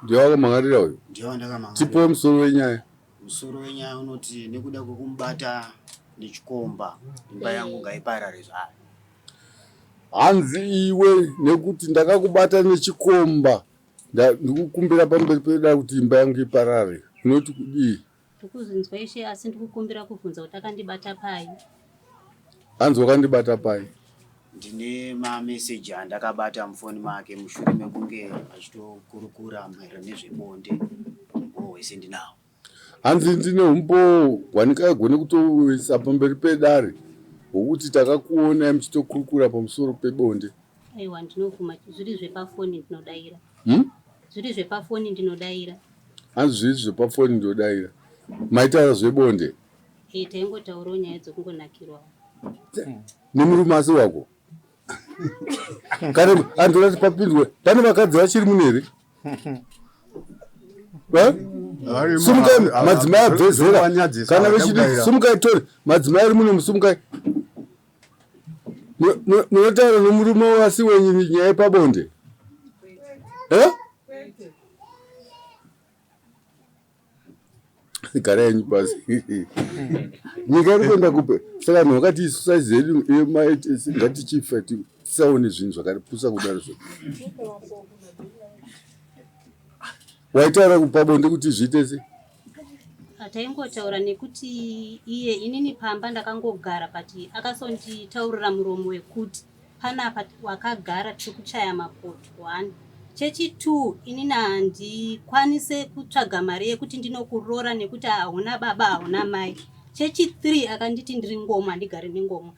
Ndio wakamangarira uyu. Ndio ndakamangarira. Tipe musoro wenyaya. Musoro wenyaya unoti nekuda kwekumbata nechikomba imba yangu ngaiparare zvayo. Hanzi iwe nekuti ndakakubata nechikomba ndikukumbira pamberi peda kuti imba yangu iparare. Unoti kudii? Ndikuzinzwa ishe asi ndikukumbira kubvunza kuti akandibata pai. Hanzi wakandibata pai? Ndine mameseji andakabata mufoni make mushure mekunge achitokurukura maererano nezvebonde. Wese ndinawo. Hanzi ndine umbo hwanikagone kutoisa pamberi pedare hwokuti takakuona muchitokurukura pamusoro pebonde. Aiwa ndinovhuma zviri zvepafoni ndinodaira. Zviri zvepafoni ndinodaira. Hanzi zviri zvepafoni ndinodaira. Maitaura zvebonde? Taingotaurawo nyaya dzokungonakirwa. Nemurume asi wako? Kana andorati papindwe pane vakadzi vachiri munere? Sumukai madzimai abvezera kana vechidi sumukai tore madzimai ari muno musumukai. Munotaura nomurume wasi wenyu nyaya yepabonde? Gara yenyu pasi. Nyika iri kuenda kupe. Saka vanhu vakati isosaizi yedu ngatichifa tisaone zvinhu zvakaripusa kudaro zvo. Waitaura pabonde kuti zviite sei? Taingotaura nekuti iye inini pamba ndakangogara pati akasonditaurira muromo wekuti panapa wakagara tikuchaya mapoto 1. Chechi 2 inini handikwanise kutsvaga mari yekuti ndinokuroora nekuti hauna baba hauna mai. Chechi 3 akanditi ndiri ngoma ndigare nengoma.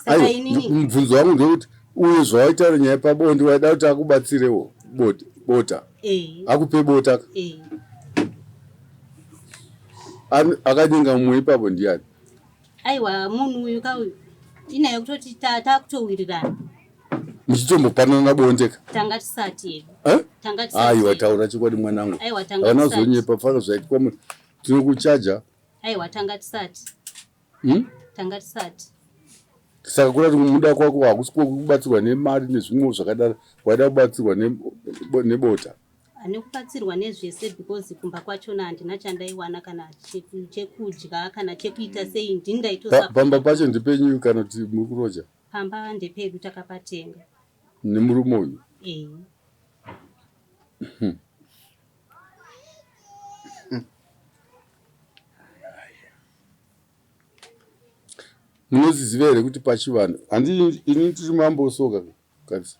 Saka inini mubvunzo wangu ndekuti uye zvawaitaura nyaya pabonde waida kuti akubatsirewo bota. Akupe bota. Akadenga mumwe ipapo ndiani? Aiwa munhu uyu kauyu inaye kutoti takutowirirana. Muchitombopanana bonde ka? Tanga tisati. Tanga tisati. Aiwa taura chikwadi mwanangu. Aiwa tanga tisati. Hawana zonyepa faka zvaitwa munhu. Tinokuchaja. Aiwa tanga tisati. Tanga tisati. Saka kurati muda kwako hakusi kubatsirwa nemari nezvimwe zvakadaro, waida kubatsirwa nebota. Ane kubatsirwa nezvese because kumba kwachona handina chandaiwana kana chekudya kana chekuita sei ndindaitosa. Pamba pacho ndepenyu kana kuti mukuroja? Pamba ndepedu takapatenga. Nemurume uyu? Munoziziva here kuti pachivanhu handi ini tiri mambosoka kasi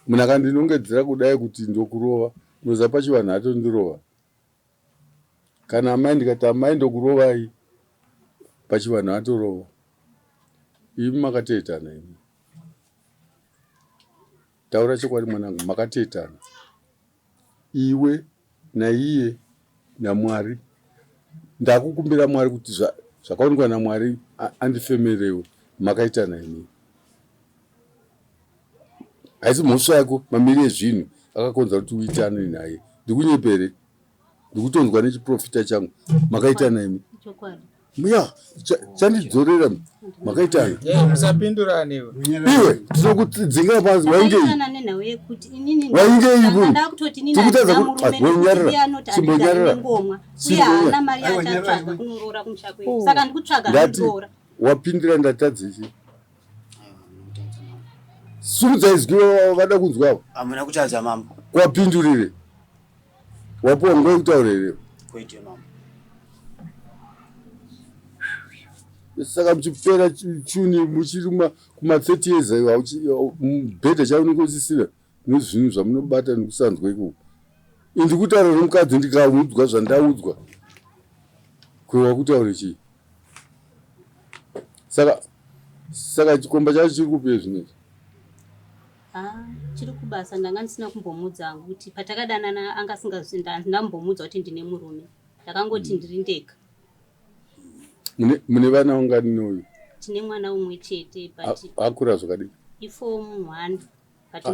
munhu akandinongedzera kudai kuti ndokurova noza pachivanhu hatondirova kana amai ndikati amai ndokurovai pachivanhu hatorova. Imi makateetana imi? Taura chokwadi mwanangu, makateetana iwe naiye naMwari? Ndakukumbira Mwari kuti zvakaonekwa naMwari andifemerewo. Makaitana imi? Haisi mhosva yako mamiri ezvinhu akakonza kuti uitane naye. Ndikunyepere ndikutonzwa nechiprofita changu. Makaitana imi? Chokwadi. Muya chandidzorera makaitana. Musapinduranewo. Iwe tinokudzingira pasi wainge nenhawe yekuti inini wainge ivo ndakutoti nini tikutaza kuti wonyarara simbonyarara uye haana mari yatatsvaga kunoroora kumusha kwedu saka ndikutsvaga ndoroora. Wapindira ndatadzisi sumudzaizwiwa vada kunzwavo? Hamuna kutadza mambo. Kwapindurire wapuwa nguva yekutaurire? Kwete mambo. Saka muchipfera chuni muchiri kuma30 years mubhedha chaunongosisira nezvinhu zvamunobata nekusanzwa ikoko. Indikutaura nomukadzi ndikaudzwa zvandaudzwa kwewa kutaura chii? Saka chikomba chacho chiri kupei zvinezvi? Chiri kubasa. Ndanga ndisina kumbomudza hangu kuti patakadanana anga asingazivi ndambomudza kuti ndine murume. Ndakangoti ndiri ndega. Mune vana ungani noyu? Tine mwana umwe chete but akura zvakadii? Form 1 but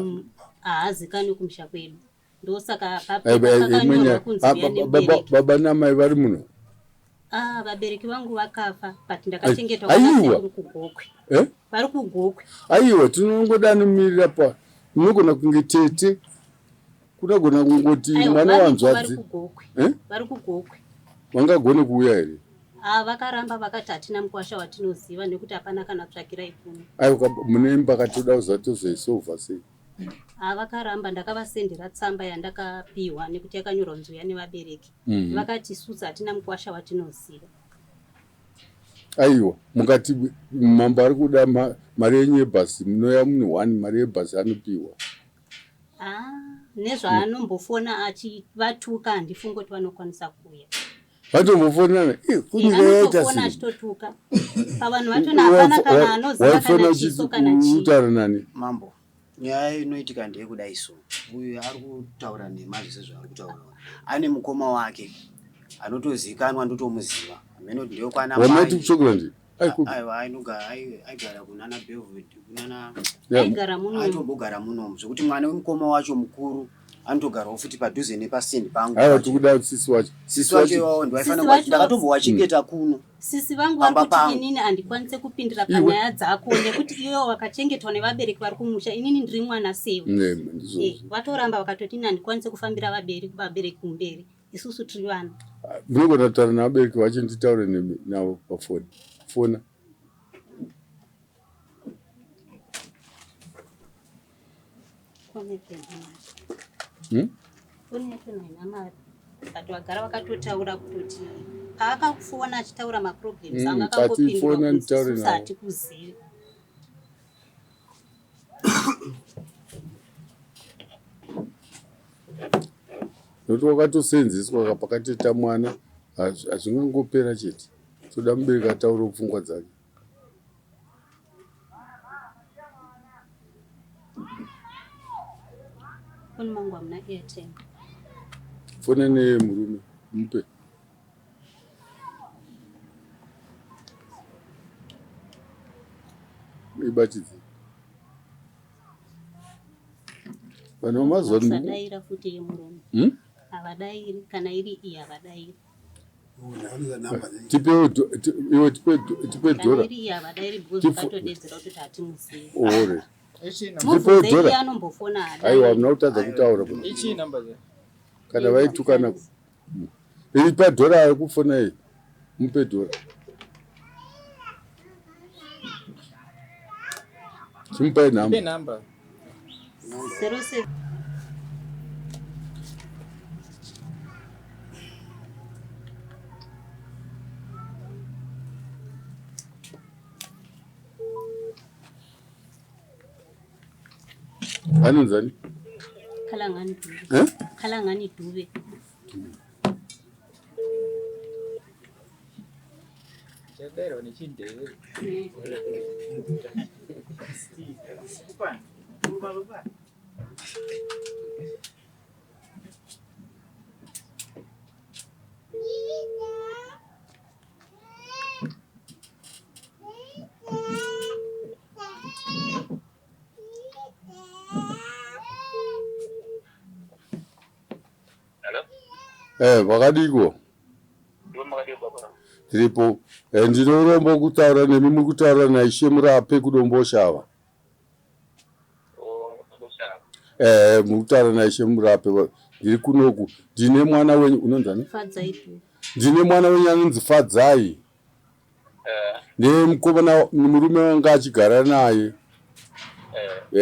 haazikani kumusha kwedu. Ndosaka baba namai vari muno? Vabereki vangu vakafa but ndakachengetwa vari kugokwe. Vari kugokwe. Aiwa tinongoda nomirira pa munogona kunge tete kunogona kungoti mwana wanzvadzi vari kugokwe vangagone kuuya here? Vakaramba vakati hatina mukwasha watinoziva nekuti hapana kana kutsvakira ipfuno. Aiwa mune imba katoda kuzatozoisovha sei? Vakaramba, ndakavasendera tsamba yandakapiwa nekuti yakanyorwa nzuya nevabereki. Vakati isusu hatina mukwasha watinoziva. Aiwa mukati mambo ari kuda mari yenyu yebhasi munoya mune 1 mari yebhasi anopiwa. Nezvaanombofona achivatuka handifungi kuti vanokwanisa kuuya. Vatombofonana kunyika yaita sei? Achitotuka pavanhu vatona hapana kana anoziva kana chiso kana chii. Utaura nani? Mambo, nyaya inoitika ndeyekudai so. Uyu ari kutaura nema zvese zvaari kutaura. Ane mukoma wake anotozikanwa ndotomuziva. Ameno ndiyo kwana mai. Wamati kuchokera ndi? Aiwa aigara kunana Belwood kunana aigara muno. Aitombogara muno zvokuti mwana wemukoma wacho mukuru anotogarawo futi padhuze nepasindi pangu. Aiwa tikuda sisi wacho. Sisi wacho ndaifanira kuti ndakatombowachengeta kuno. Sisi vangu vari kuti inini handikwanise kupindira panyaya dzako nekuti iwe wakachengetwa nevabereki vari kumusha, inini ndiri mwana sewe. Vatoramba vakatoti ini handikwanise kufambira vabereki kumberi, isusu tiri vana. Munogona kutaura navabereki vacho nditaure navo pafoni. Fona. But vagara vakatotaura kuti paakakufona achitaura maproblems anga akangopindura kuti hatikuzivi. Nokuti wakatosenzeswa pakatoita mwana hazvingangopera chete. Toda mubereki ataure pfungwa dzake. Foni mangu hamuna airtime. Fone nemurume mupe. Ibatidze. Vanhu vamazuva ano vadaira futi yemurume. Havadairi kana iri iyi havadairi. Tipe dhora. Kana iri iyi havadairi because vakatodedzera kuti hatimuzivi. Ore. Mubvunze iye anombofona hadairi. Aiwa hamuna kutadza kutaura. Ichi namba ze. Kana vaitukana iri padhora ari kufona iyi mupe dhora. Chimupai nhamba. 07 Anonzani? Kalangani Dube. Kalangani Dube. Chadero ni chinde. Vakadiko. Tiripo. Ndinorombo kutaura nemi muri kutaura naishe murape kudomboshava. Muri kutaura naishe murape. Ndiri kunoku. Ndine mwana wenyu unonzani? Fadzai. Ndine mwana wenyu anonzi Fadzai. Nemukomana murume wanga achigara naye.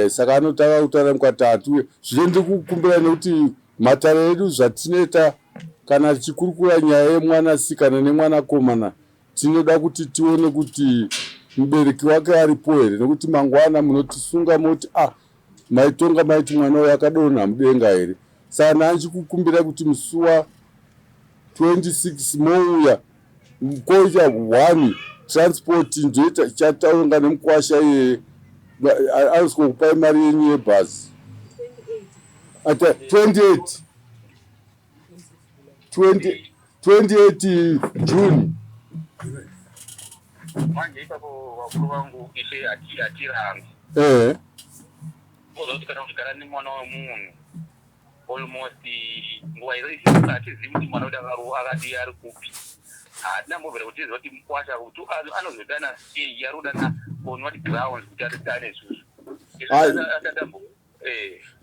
Saka anotaka kutaura mukatatu. Zvino ndikukumbira nekuti matare edu zvatinoita kana tichikurukura nyaya yemwana sikana nemwana komana tinoda kuti tione kuti mubereki wake aripo here, nekuti mangwana munotisunga moti maitonga maiti mwana uyu akadonha mudenga here. Saka nandichikukumbira kuti musi wa 26 mouya koita 1 transport ndoita chataunga nemukwasha iye anosiko kupai mari yenyu yebhasi. Ata 28 June. Manje ipapo wakuru wangu ishe atirangu. Kuti kana kugara nemwana wemunhu almost nguva izo isiatizivi kuti mwana uda akati ari kupi. Hatina mbobvera kutiziva kuti mukwasha kuti anozodana sei, ari kudana on what grounds kuti atitane isusu.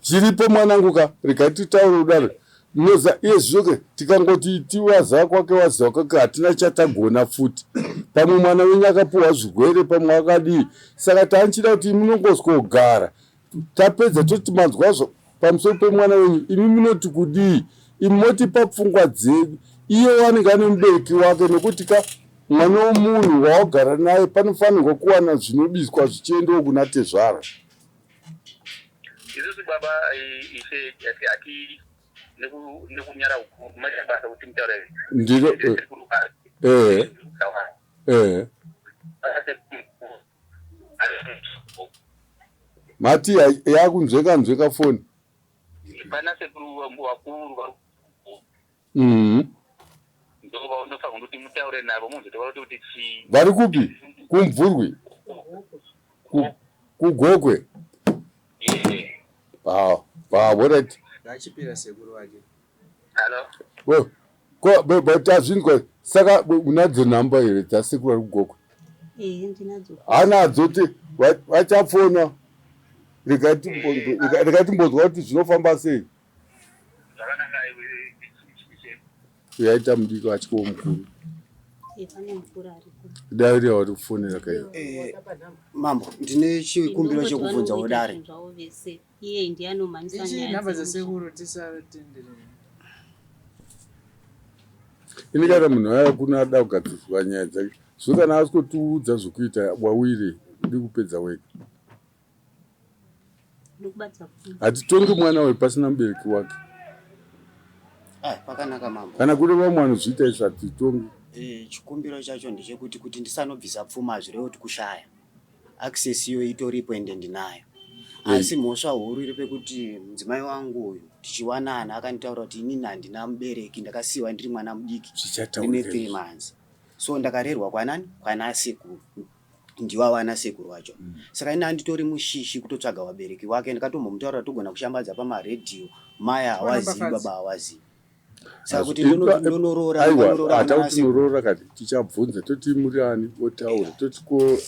chiripo mwananguka rega titaure kudaro noza iye zvoke tikangoti tiwaziva kwake waziva kwake hatina chatagona futi pamwe mwana wenyu akapuwa zvirwere pamwe akadii saka taanchida kuti munongoswogara tapedza toti manzwazvo pamusoro pemwana wenyu imi munoti kudii imi motipa pfungwa dzedu iye wanenge ane mubereki wake nekuti ka mwana womunhu waogara naye panofanirwa kuwana zvinobiswa zvichiendawo kuna tezvara. Isusu baba ishe ati nekunyara kumashambasa kuti mutaure ndiro mati yakunzweka foni pana sekuru wakuru ndova unofanira kuti mutaure navo muzotova kuti chi vari kupi kumvurwi kugogwe alright ngachipira sekuru wake. Hello tazvinzwa saka unadzo nhamba here dzasekuru ari kugogwe? Ndinadzo. Anadzo ti vachafona rikatimbonzwa kuti zvinofamba sei. zvakanaka yaita mudiki achikowo mukuru Pane mukuru ariko. dai riya kufonera kai Mambo, ndine chikumbiro chekubvunza udare. Iye ndiye anomanisa Ichi namba dzasekuru tisatendere. ini kana munhu aya kuna ada kugadziswa nyaya dzake zvo kana asikotiudza zvokuita wawire udi kupedza wega Ndikubatsa. hatitongi mwana we pasina mubereki wake Pakanaka mambo. kana kuri vamwe vanozviita izvo hatitongi. Chikumbiro chacho ndechekuti kuti ndisanobvisa pfuma zvirevo kuti kushaya access iyo itoripo ende ndinayo asi mhosva huru iri pekuti mudzimai wangu uyu tichiwanana akanditaura kuti inini handina mubereki ndakasiyiwa ndiri mwana mudiki ndine 3 months so ndakarerwa kwana sekuru ndiwa wana sekuru wacho saka ina handitori mushishi kutotsvaga wabereki wake ndikatombotaura togona kushambadza pamaredhiyo maya hawazivi baba hawazivi saka kuti ndonoroora hatauti norora kati tichabvunza toti muri ani otaura toti ko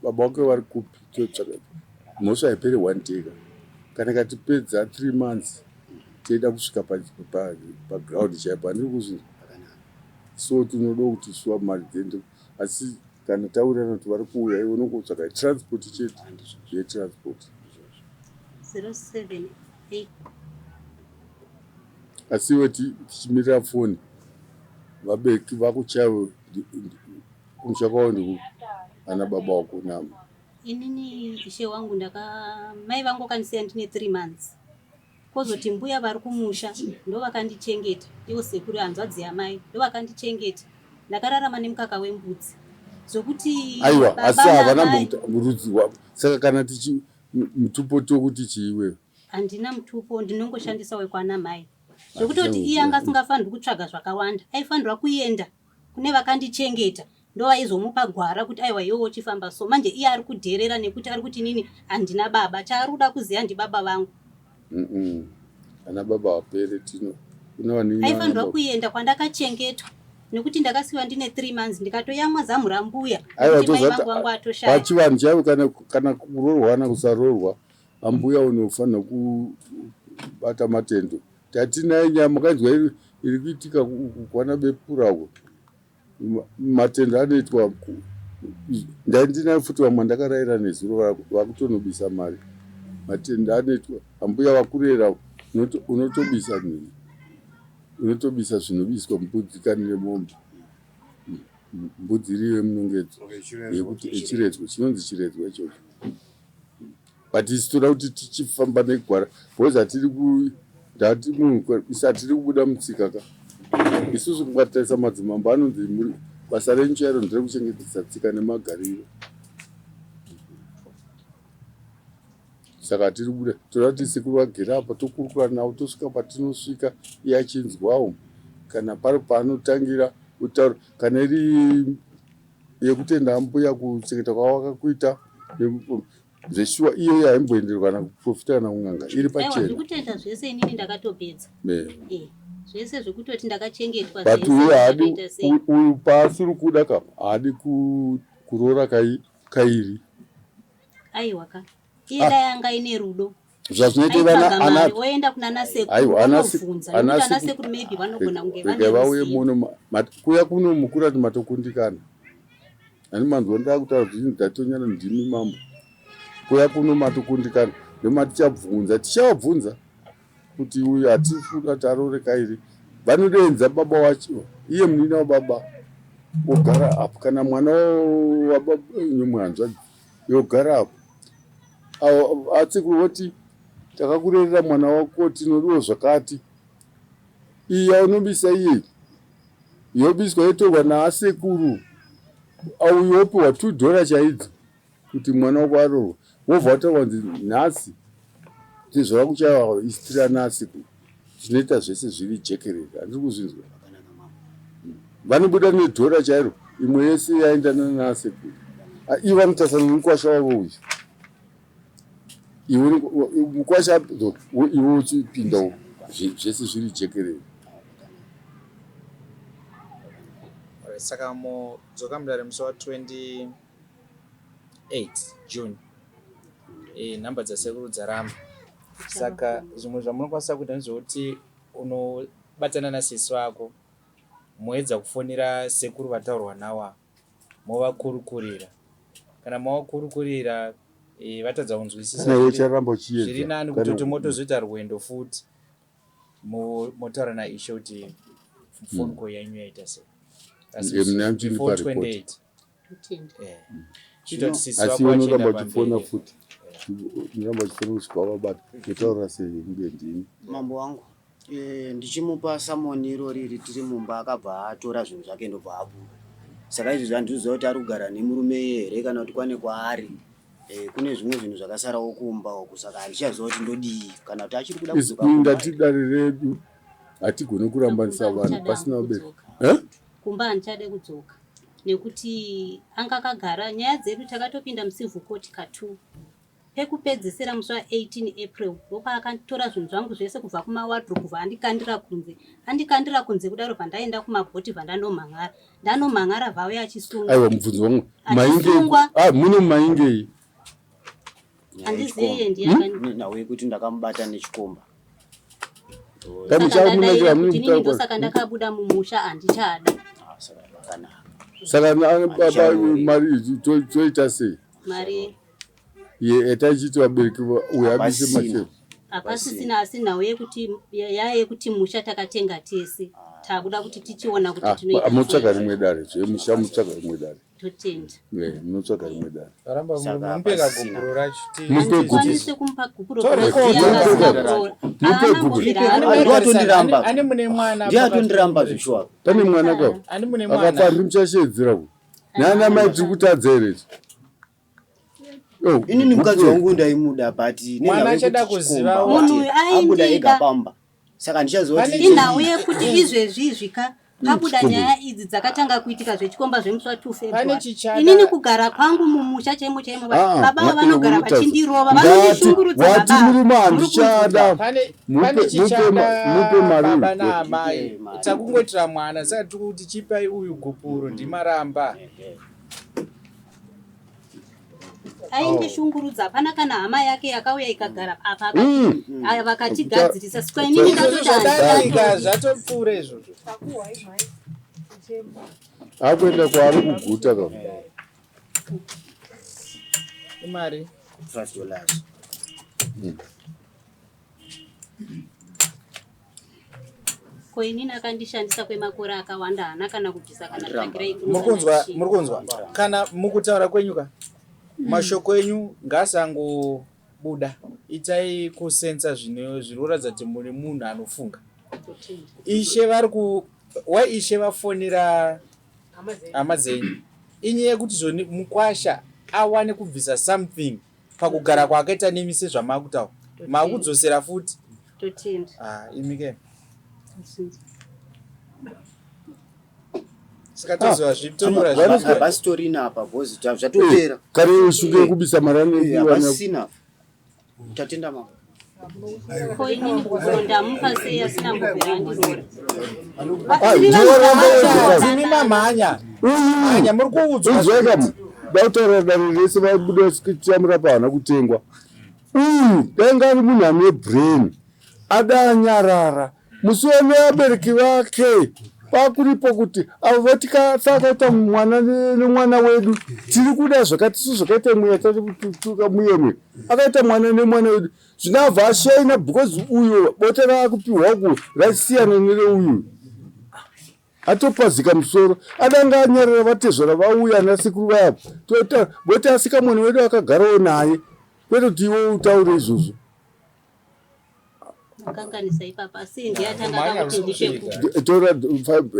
baba wake vari kupi totsvaga mhosva haiperi 1 day kana katipedza 3 months teida kusvika paground chaipo handiri kuzvinzwa so tinoda kuti suwa mari dzendo asi kana taurana kuti vari kuuya iwe unongotsvaga transport chete yetransport 078 asi iwe tichimirira foni vabereki vakuchaiwe kumusha kwavo ndiku ana baba wako nama inini ishe wangu mai vangu vakandisiya ndine 3 months kozoti mbuya vari kumusha ndo vakandichengeta ivo sekuru hanzvadzi yamai ndo vakandichengeta ndakararama nemukaka wembudzi zokuti aiwa asi havana murudzi wavo saka kana tichi mutupo tokuti chiiwewe handina mutupo ndinongoshandisa wekwana mai zvokutoti iye anga asingafanirwi kutsvaga zvakawanda aifanirwa kuenda kune vakandichengeta ndo vaizomupa gwara kuti aiwa iwe uchifamba so manje iye ari kudherera nekuti ari kuti nini handina baba chaari kuda kuziva ndibaba vangu ana baba wapere tino aifanirwa kuenda kwandakachengetwa nekuti ndakasiyiwa ndine 3 months ndikatoyamwa zamu rambuya pachivanhu chaivo kana kurorwana kusarorwa ambuya unofanira kubata matendo tatinaye nyama kanzwa iri kuitika kwana bepurako matendo anoitwa ndaindinayo futi vamwe ndakarayira nezuro vakutonobisa mari matendo anoitwa ambuya vakurera unotobisa nini unotobisa zvinobiswa mbudzi kani nemombe mbudzi iriyo munongedzo yekuti echiredzwa chinonzi chiredzwa ichocho but isi toda kuti tichifamba negwara bcause hatiri kubuda mutsika ka isusu kungatarisa madzimambo anonzi basa renyu chairo ndiri kuchengetedza tsika nemagariro saka hatiri kubuda toda kuti sekuru vagere apa tokurukura navo tosvika patinosvika iye achinzwawo kana pari paanotangira kutaura kana iri yekutenda ambuya kuchengeta kwavakakuita zveshuwa iyoyo haimboenderwa kana kuprofita kana kunganga iri pachena zvekutenda zvese inini ndakatopedza zvese zvekutoti ndakachengetwa but uyu paasiri kuda ka haadi kurora kairi aiwaka iye dai anga ine rudo zvazvinoita vana oenda kuna nasekuru vanovhunza nekuti anasekuru maybe vanogona kunge vauye muno kuya kuno mukurati matokundikana ani manzwa ndaa kutaura kuti ndatonyana ndimi mambo kuya kuno matokundikana tichavabvunza kuti uyu hatifuna taroreka iri vanodenza baba wacho iye munina wababa ogara apo kana mwana wababa nyumwanzwa yogara apo atsekuru voti takakurerera mwana wako tinodiwo zvakati iyi yaunobisa iye yobiswa yotorwa naasekuru au yopiwa $2 chaidzo kuti mwana wako arorwa wobva wataurwa kunzi nhasi tizvava kuchaiwa isitira naasekuru zvinoita zvese zviri jekerere handiri kuzvinzwa vanobuda $1 chairo imwe yese yaendana naasekuru ivo vanotasana nemukwasha wavo uyu iwe mukwasha iwe uchipindawo zvese zviri jekerere. Saka mudzoka mudare musi wa28 June nhamba dzasekuru dzaramba. Saka zvimwe zvamunokwanisa kuita ndezvekuti unobatana nasisi wako moedza kufonera sekuru vataurwa nawo movakurukurira. Kana mavakurukurira vatadza kunzwisisa zviri nani kutoti motozoita rwendo futi motaura naishe kuti phone call yanyu yaita sei. Before 28 asi unoramba uchifona futi unoramba uchifona kusvika wabata kutaura sei ndini mambo wangu ndichimupa samoni irori tiri mumba akabva atora zvinhu zvake ndobva abuda. Saka izvi zvandizoziva kuti ari kugara nemurume here kana kuti kwane kwaari kune zvimwe zvinhu zvakasarawo kumba uku. Saka handichaziva kuti ndodii kana kuti achiri kuda kudzoka ndati dare redu hatigone kurambanisa vanhu pasina ubereki kumba handichade kudzoka nekuti anga akagara nyaya dzedu takatopinda mucivil court ka2 pekupedzisira musi wa18 April ndopa akatora zvinhu zvangu zvese kubva kumawadro kubva andikandira kunze kudaro pandaenda kumabhoti vandanomhan'ara vauya achisungwa. Aiwa mubvunzo wangu muno maingei handiziye ndiye nawe kuti ndakamubata nechikomba ndinini ndosaka ndakabuda mumusha handichada. Saka baba mari toita sei mari etachiti vabereki uyabise machero hapasisina asi nhau yekuti musha takatenga tese takuda kuti tichiona kuti tinoita mutsvaga rimwe dare zvemusha mutsvaga rimwe dare totenda munotsvaga rimwe dare mumpeka gupuro racho handikwanise kumupa gupuro ane mune mwana ndiatondiramba zvishwa pane mwana kao akafa ndimuchashedzera ku nana mai tiri kutadza here inini mukadzi wangu ndaimuda but mwana achada kuziva munhu abuda ega pamba. Saka ndichaziva kuti inhau yekuti izvezvizvika pabuda nyaya idzi dzakatanga kuitika zvechikomba zvemusi wa2 February inini kugara kwangu mumusha chaimo baba vanogara vachindirova vanondishungurudza wati murume handichada pane chichada baba naamai takungoitira mwana saka tiri kuti chipai uyu gupuro ndimaramba aindishungurudza hapana kana hama yake yakauya ikagara apa vakatigadzirisa sika inini ndatodaika zvatopfuura izvozvo akuenda kwaari kuguta ka imari $5. ko inini akandishandisa kwemakore akawanda hana kana kubvisa kana tsvagira muri kunzwa kana mukutaura kwenyuka mashoko enyu ngasangobuda itai kusensa zvinoratidza kuti muri munhu anofunga. Ishe ishe vafonera hama dzenyu inyaya yekuti mukwasha awane kubvisa something pakugara kwakaita nemi sezvamakutaura makudzosera futi imike sikatoziva zvitopura basitorina apa bhozi zvatopera kare ushuke kubisa marane pasina tatenda mama ko inini ndamupa sei asina mbobvera ndirora mamhanya muri kuudzwa dautaura dare rese vabuda chiamurapa hana kutengwa uyu danga ari munhu ane brain adanyarara musione vabereki vake pakuripo kuti avo vatikasakaita mwana nemwana wedu tiri kuda zvakati su zvakaita mweya tatituka muyemwe akaita mwana nemwana wedu zvinabva ashaina because uyu bota raakupiwa ku rasiyana nereuyu atopazika musoro adanga anyarara vatezvara vauya nasekuru vayapa toita bota asika mwana wedu akagarawo naye kwete kuti iwe utaure izvozvo kanganisa ipapa asi ndiyatanga kuti ndishekuti tora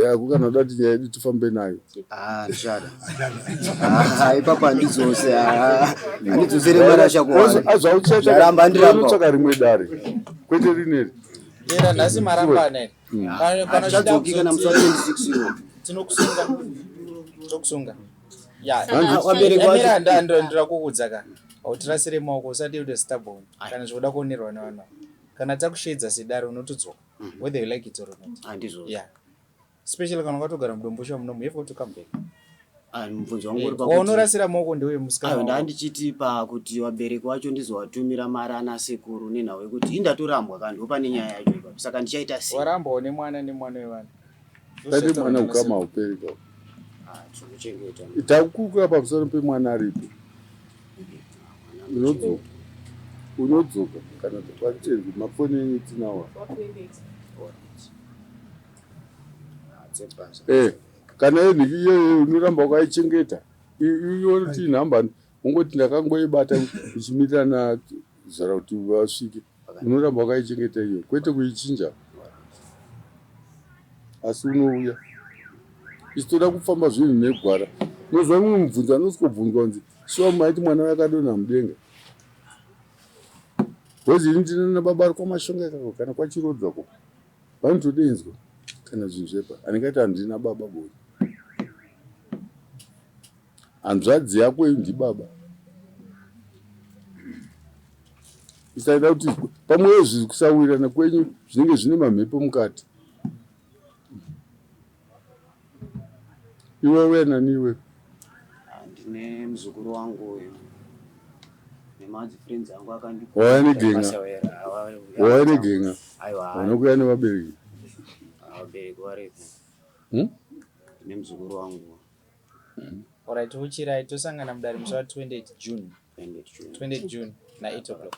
yako kana udati nyaya yedu tifambe nayo ndishada ipapa ndidzose andidzosere mwana chakuaramba ndiramba rimwe dare kwete rineri era nhasi marambane achadzoki kana musi wa 26 tinokusunga wabereki ndira kuudza ka utirasire maoko usati ude stubborn kana zvoda kuonerwa nevanhu kana takushedza sedare unotodzoka whether you like it or not andizvo especially kana ukatogara mudombo munomu you have to come back mubvunzo wangu uri pakuti unorasira maoko ndeuye musikana ndandichiti pakuti vabereki vacho ndizovatumira mari ana sekuru nenhau yekuti indatorambwa kandi opane nyaya yacho ipapo saka ndichaita sei warambawo nemwana wevanhu dati mwana ukama upereka tinokuchengeta takukura pamusoro pemwana aripo unodzoka kana twatenzwi mafoni enyu tinawa kana yenhiki iyoyo unoramba wakaichengeta ioti nhamba ungoti ndakangoibata ichimirirana zara kuti vasvike unoramba wakaichengeta iyo kwete kuichinja asi unouya isitoda kufamba zvinhu negwara nozva mumwe mubvunzo anosikobvunzwa kunzi shiwa maiti mwana wakadonha mudenga bhozi ini ndina nababa ari kwamashonga kako kana kwachirodzako vanotodenzwa kana zvinhu zvepa aningati handina baba boi hanzvadzi yako ndibaba isaida kuti pamweyo zviri kusawirana kwenyu zvinenge zvine mamhepo mukati iwewe naniwe ndine muzukuru wangu uyu nemadzi friends angu wauya negenga vanokuya nevabereki vabereki varipo nemuzukuru wangu alright uchirai tosangana mudare musi wa 28 June na 8 o'clock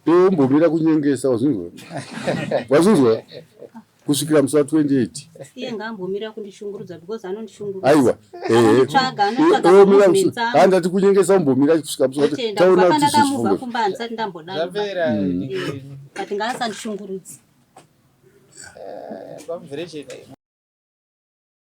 iwe umbomira kunyengesa wazvinzwa kusvikira musi wa 28 iye ngambomira kundishungurudza because anondishungurudza aiwa handati kunyengesa umbomira kusvika musi taona kuti ndakamuva kumba handisati ndambodaro zvapera kati ngaasandishungurudzi kwamvere chete